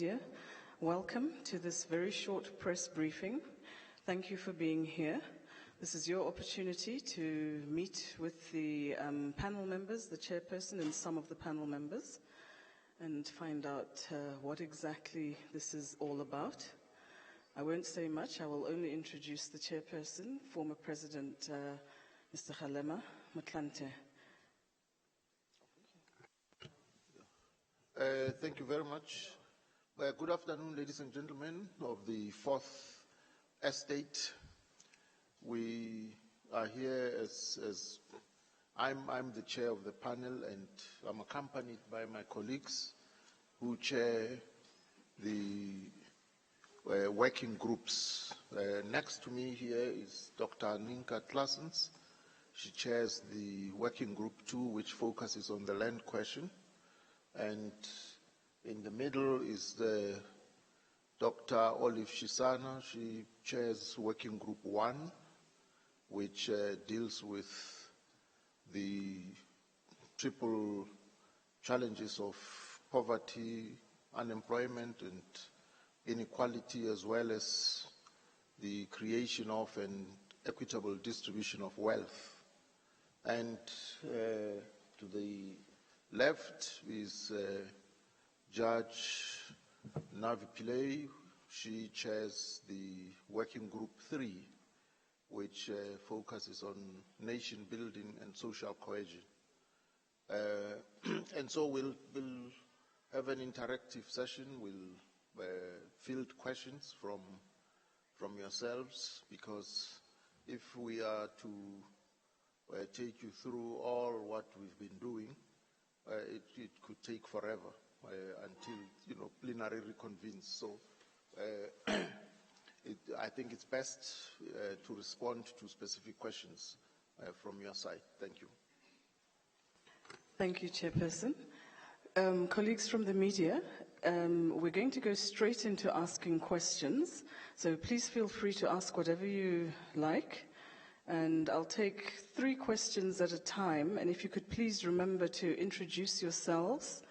media, welcome to this very short press briefing. Thank you for being here. This is your opportunity to meet with the panel members, the chairperson and some of the panel members, and find out what exactly this is all about. I won't say much. I will only introduce the chairperson, former President Mr. Kgalema Motlanthe. Thank you very much. Good afternoon, ladies and gentlemen of the Fourth Estate. We are here as I'm the chair of the panel, and I'm accompanied by my colleagues who chair the working groups. Next to me here is Dr. Ninka Claessens. She chairs the working group 2, which focuses on the land question. And in the middle is the Dr. Olive Shisana. She chairs working group 1, which deals with the triple challenges of poverty, unemployment, and inequality, as well as the creation of an equitable distribution of wealth. And to the left is Judge Navi Pillay. She chairs the working group 3, which focuses on nation building and social cohesion. And so we'll have an interactive session. We'll field questions from yourselves, because if we are to take you through all what we've been doing, it could take forever until plenary reconvenes. So I think it's best to respond to specific questions from your side. Thank you. Thank you, Chairperson. Colleagues from the media, we're going to go straight into asking questions. So please feel free to ask whatever you like. And I'll take 3 questions at a time. And if you could please remember to introduce yourselves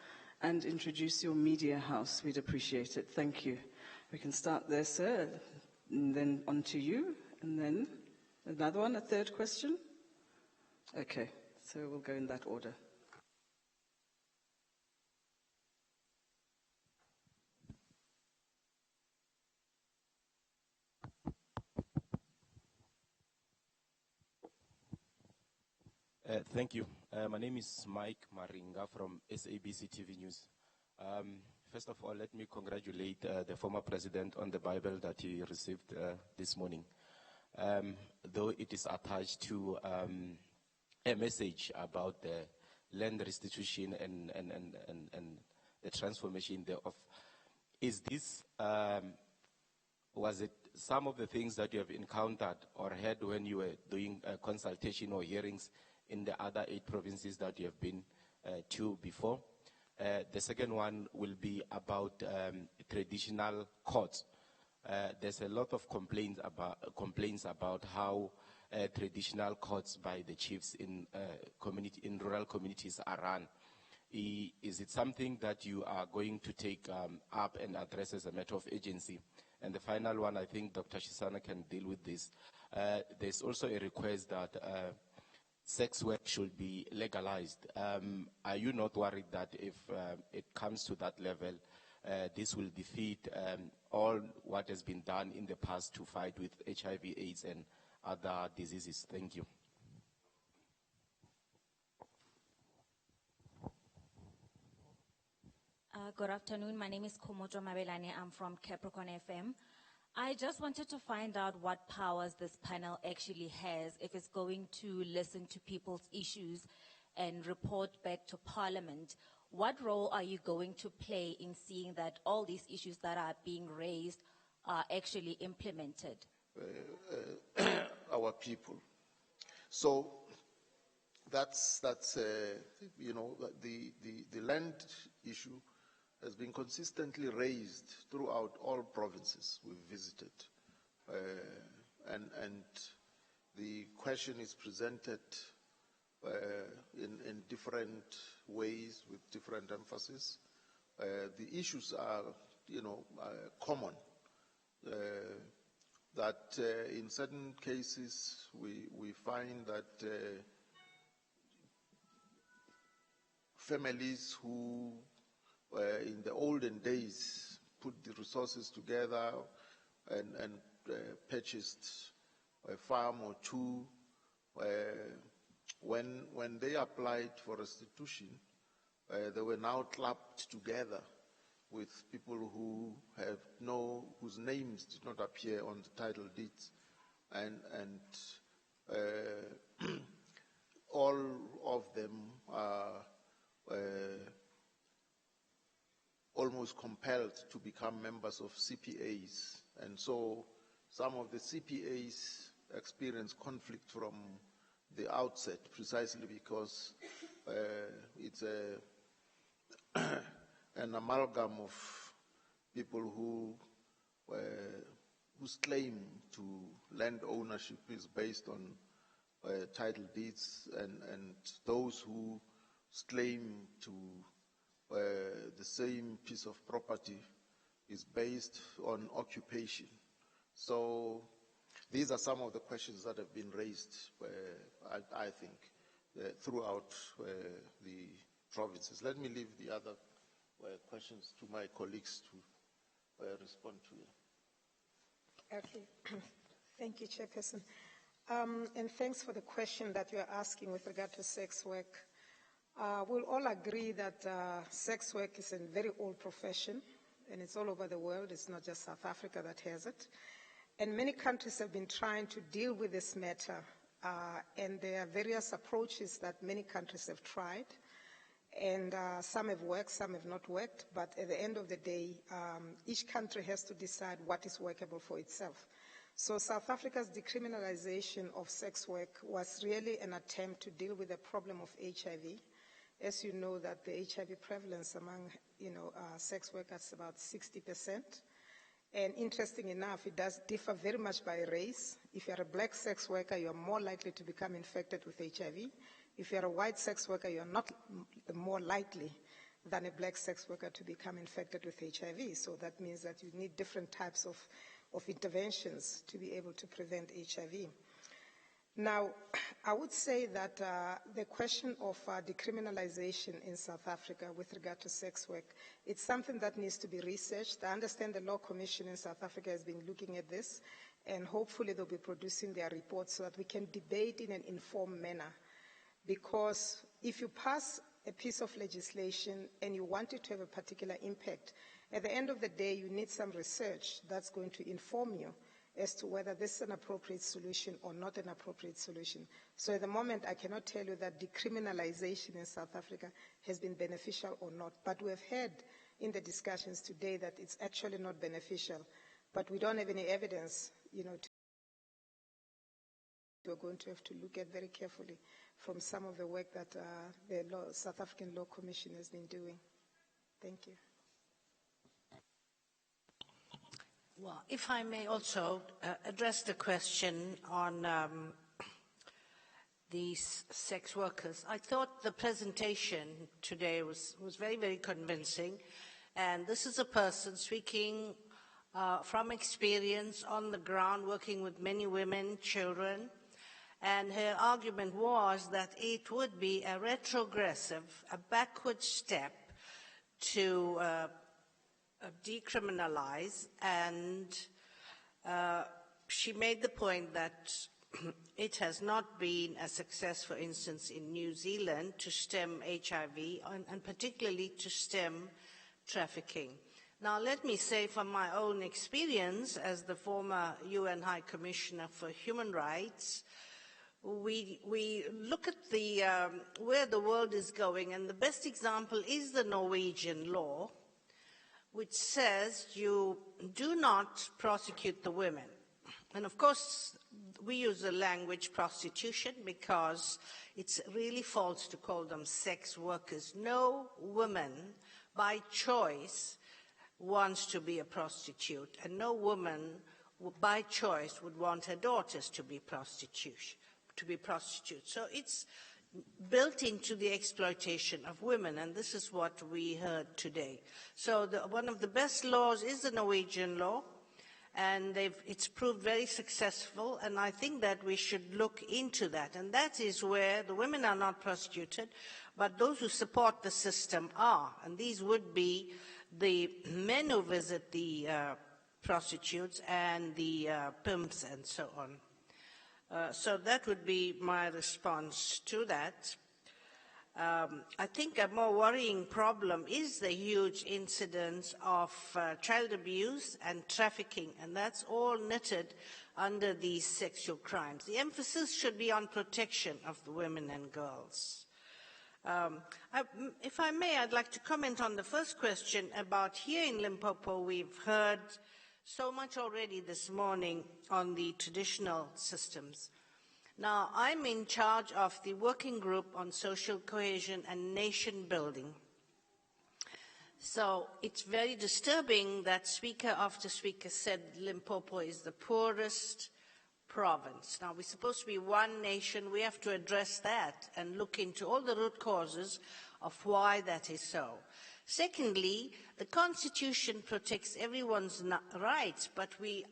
and introduce your media house, we'd appreciate it. Thank you. We can start there, sir, and then on to you. And then another one, a 3rd question? Okay, so we'll go in that order. Thank you. My name is Mike Maringa from SABC TV News. First of all, let me congratulate the former president on the Bible that he received this morning. Though it is attached to a message about the land restitution and the transformation thereof. Is this, was it some of the things that you have encountered or heard when you were doing consultation or hearings in the other 8 provinces that you have been to before? The second one will be about traditional courts. There's a lot of complaints about how traditional courts by the chiefs in rural communities are run. Is it something that you are going to take up and address as a matter of agency? And the final one, I think Dr. Shisana can deal with this. There's also a request that sex work should be legalized. Are you not worried that if it comes to that level, this will defeat all what has been done in the past to fight with HIV, AIDS, and other diseases? Thank you. Good afternoon. My name is Komojo Mabelane. I'm from Capricorn FM. I just wanted to find out what powers this panel actually has, if it's going to listen to people's issues and report back to Parliament. What role are you going to play in seeing that all these issues that are being raised are actually implemented? Our people. So that's you know, the land issue has been consistently raised throughout all provinces we've visited. And the question is presented in different ways with different emphasis. The issues are common. That in certain cases we find that families who in the olden days put the resources together and purchased a farm or two, when they applied for restitution, they were now clubbed together with people whose names did not appear on the title deeds, and all of them are almost compelled to become members of CPAs, and so some of the CPAs experience conflict from the outset precisely because it's an amalgam of people whose claim to land ownership is based on title deeds, and those whose claim to the same piece of property is based on occupation. So these are some of the questions that have been raised, I think, throughout the provinces. Let me leave the other questions to my colleagues to respond to. Okay. Thank you, Chairperson. And thanks for the question that you're asking with regard to sex work. We'll all agree that sex work is a very old profession, and it's all over the world. It's not just South Africa that has it. And many countries have been trying to deal with this matter, and there are various approaches that many countries have tried. And some have worked, some have not worked, but at the end of the day, each country has to decide what is workable for itself. So South Africa's decriminalization of sex work was really an attempt to deal with the problem of HIV. As you know, that the HIV prevalence among sex workers is about 60%. And interesting enough, it does differ very much by race. If you're a black sex worker, you're more likely to become infected with HIV. If you're a white sex worker, you're not more likely than a black sex worker to become infected with HIV. So that means that you need different types of interventions to be able to prevent HIV. Now, I would say that the question of decriminalization in South Africa with regard to sex work, it's something that needs to be researched. I understand the Law Commission in South Africa has been looking at this, and hopefully they'll be producing their reports so that we can debate in an informed manner. Because if you pass a piece of legislation and you want it to have a particular impact, at the end of the day, you need some research that's going to inform you as to whether this is an appropriate solution or not an appropriate solution. So at the moment, I cannot tell you that decriminalization in South Africa has been beneficial or not. But we have heard in the discussions today that it's actually not beneficial. But we don't have any evidence, we're going to have to look at very carefully from some of the work that the South African Law Commission has been doing. Thank you. Well, if I may also address the question on these sex workers. I thought the presentation today was very, very convincing. And this is a person speaking from experience on the ground, working with many women, children. And her argument was that it would be a retrogressive, a backward step to decriminalize, and she made the point that it has not been a success, for instance, in New Zealand to stem HIV and particularly to stem trafficking. Now, let me say from my own experience as the former UN High Commissioner for Human Rights, we look at where the world is going, and the best example is the Norwegian law, which says you do not prosecute the women. And of course, we use the language prostitution because it's really false to call them sex workers. No woman by choice wants to be a prostitute, and no woman by choice would want her daughters to be prostitutes. So it's built into the exploitation of women, and this is what we heard today. So one of the best laws is the Norwegian law, and it's proved very successful, and I think that we should look into that. And that is where the women are not prosecuted, but those who support the system are. And these would be the men who visit the prostitutes and the pimps and so on. So that would be my response to that. I think a more worrying problem is the huge incidence of child abuse and trafficking, and that's all knitted under these sexual crimes. The emphasis should be on protection of the women and girls. If I may, I'd like to comment on the first question about here in Limpopo. We've heard so much already this morning on the traditional systems. Now, I'm in charge of the working group on social cohesion and nation building. So it's very disturbing that speaker after speaker said Limpopo is the poorest province. Now, we're supposed to be one nation. We have to address that and look into all the root causes of why that is so. Secondly, the Constitution protects everyone's rights, but we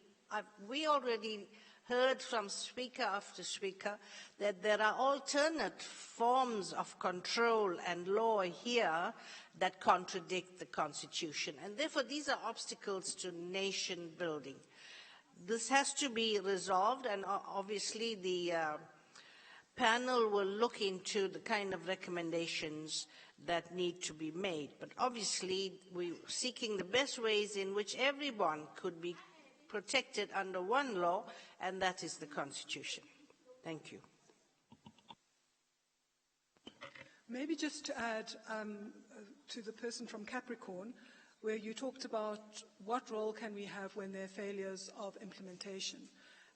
already heard from speaker after speaker that there are alternate forms of control and law here that contradict the Constitution. And therefore, these are obstacles to nation building. This has to be resolved, and obviously the panel will look into the kind of recommendations that need to be made. But obviously, we're seeking the best ways in which everyone could be protected under one law, and that is the Constitution. Thank you. Maybe just to add to the person from Capricorn, where you talked about what role can we have when there are failures of implementation.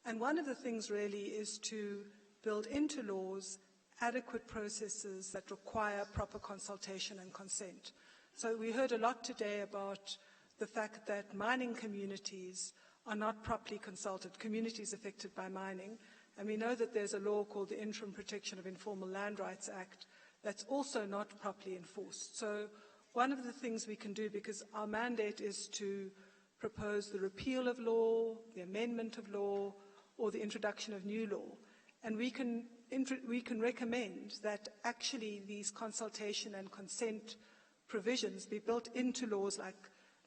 And one of the things really is to build into laws adequate processes that require proper consultation and consent. So we heard a lot today about the fact that mining communities are not properly consulted, communities affected by mining. And we know that there's a law called the Interim Protection of Informal Land Rights Act that's also not properly enforced. So one of the things we can do, because our mandate is to propose the repeal of law, the amendment of law, or the introduction of new law. And we can recommend that actually these consultation and consent provisions be built into laws like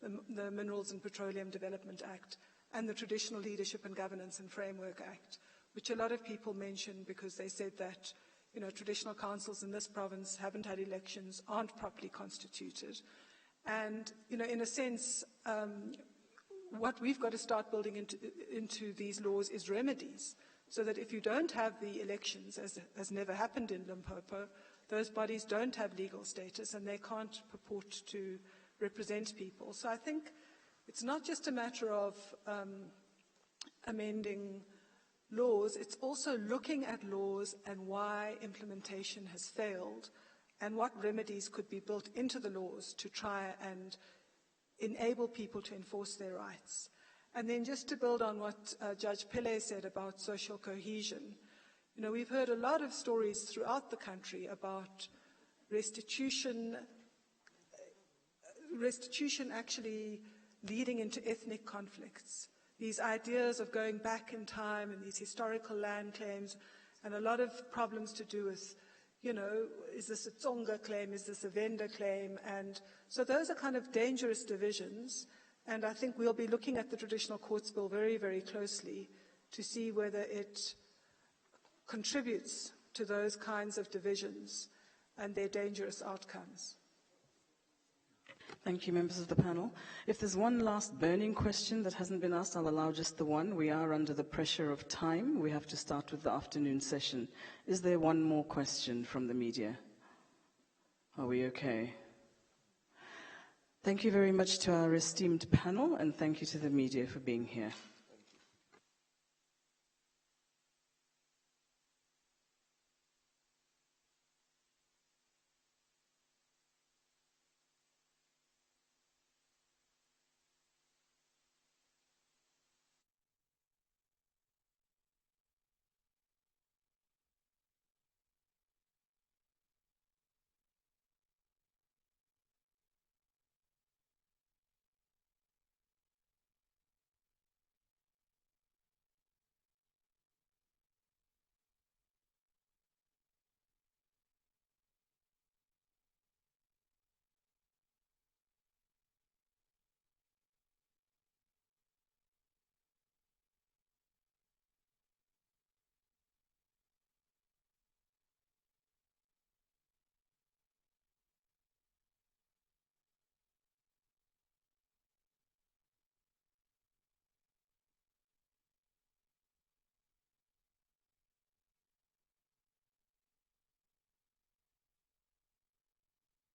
the Minerals and Petroleum Development Act and the Traditional Leadership and Governance and Framework Act, which a lot of people mention because they said that, you know, traditional councils in this province haven't had elections, aren't properly constituted. And, you know, in a sense, what we've got to start building into these laws is remedies, so that if you don't have the elections, as has never happened in Limpopo, those bodies don't have legal status and they can't purport to represent people. So I think it's not just a matter of amending laws, it's also looking at laws and why implementation has failed and what remedies could be built into the laws to try and enable people to enforce their rights. And then just to build on what Judge Pillay said about social cohesion, you know, we've heard a lot of stories throughout the country about restitution actually leading into ethnic conflicts. These ideas of going back in time and these historical land claims, and a lot of problems to do with, you know, is this a Tsonga claim, is this a Venda claim? And so those are kind of dangerous divisions. And I think we'll be looking at the Traditional Courts Bill very, very closely to see whether it contributes to those kinds of divisions and their dangerous outcomes. Thank you, members of the panel. If there's one last burning question that hasn't been asked, I'll allow just the one. We are under the pressure of time. We have to start with the afternoon session. Is there one more question from the media? Are we okay? Thank you very much to our esteemed panel, and thank you to the media for being here.